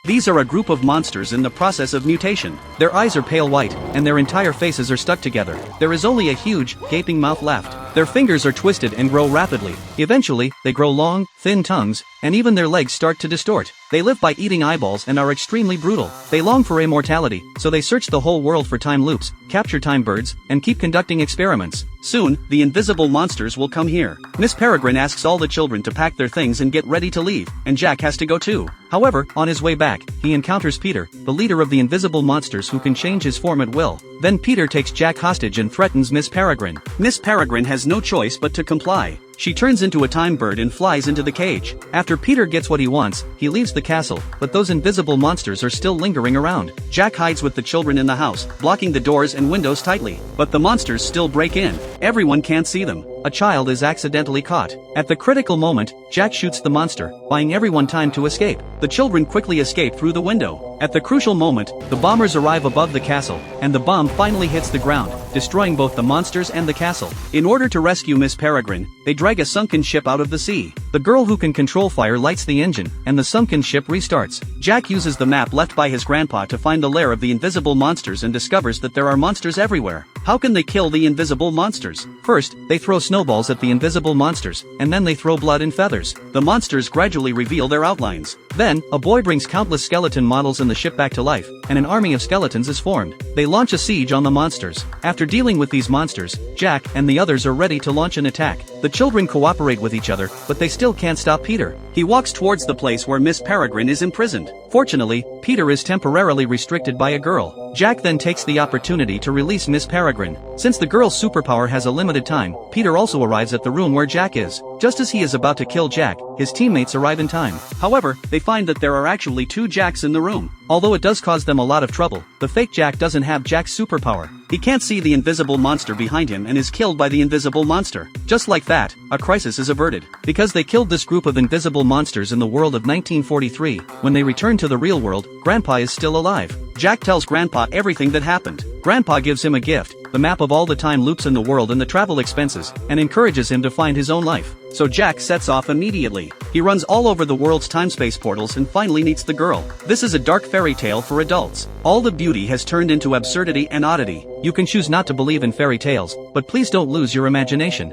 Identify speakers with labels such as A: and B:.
A: These are a group of monsters in the process of mutation. Their eyes are pale white, and their entire faces are stuck together. There is only a huge, gaping mouth left. Their fingers are twisted and grow rapidly. Eventually, they grow long, thin tongues, and even their legs start to distort. They live by eating eyeballs and are extremely brutal. They long for immortality, so they search the whole world for time loops, capture time birds, and keep conducting experiments. Soon, the invisible monsters will come here. Miss Peregrine asks all the children to pack their things and get ready to leave, and Jack has to go too. However, on his way back, he encounters Peter, the leader of the invisible monsters who can change his form at will. Then Peter takes Jack hostage and threatens Miss Peregrine. Miss Peregrine has no choice but to comply. She turns into a time bird and flies into the cage. After Peter gets what he wants, he leaves the castle, but those invisible monsters are still lingering around. Jack hides with the children in the house, blocking the doors and windows tightly. But the monsters still break in. Everyone can't see them. A child is accidentally caught. At the critical moment, Jack shoots the monster, buying everyone time to escape. The children quickly escape through the window. At the crucial moment, the bombers arrive above the castle, and the bomb finally hits the ground, destroying both the monsters and the castle. In order to rescue Miss Peregrine, they drag a sunken ship out of the sea. The girl who can control fire lights the engine, and the sunken ship restarts. Jack uses the map left by his grandpa to find the lair of the invisible monsters and discovers that there are monsters everywhere. How can they kill the invisible monsters? First, they throw snowballs at the invisible monsters, and then they throw blood and feathers. The monsters gradually reveal their outlines. Then, a boy brings countless skeleton models in the ship back to life, and an army of skeletons is formed. They launch a siege on the monsters. After dealing with these monsters, Jack and the others are ready to launch an attack. The children cooperate with each other, but they still can't stop Peter. He walks towards the place where Miss Peregrine is imprisoned. Fortunately, Peter is temporarily restricted by a girl. Jack then takes the opportunity to release Miss Peregrine. Since the girl's superpower has a limited time, Peter also arrives at the room where Jack is. Just as he is about to kill Jack, his teammates arrive in time. However, they find that there are actually two Jacks in the room. Although it does cause them a lot of trouble, the fake Jack doesn't have Jack's superpower. He can't see the invisible monster behind him and is killed by the invisible monster. Just like that, a crisis is averted. Because they killed this group of invisible monsters in the world of 1943, when they return to the real world, Grandpa is still alive. Jack tells Grandpa everything that happened. Grandpa gives him a gift, the map of all the time loops in the world and the travel expenses, and encourages him to find his own life. So Jack sets off immediately. He runs all over the world's time-space portals and finally meets the girl. This is a dark fairy tale for adults. All the beauty has turned into absurdity and oddity. You can choose not to believe in fairy tales, but please don't lose your imagination.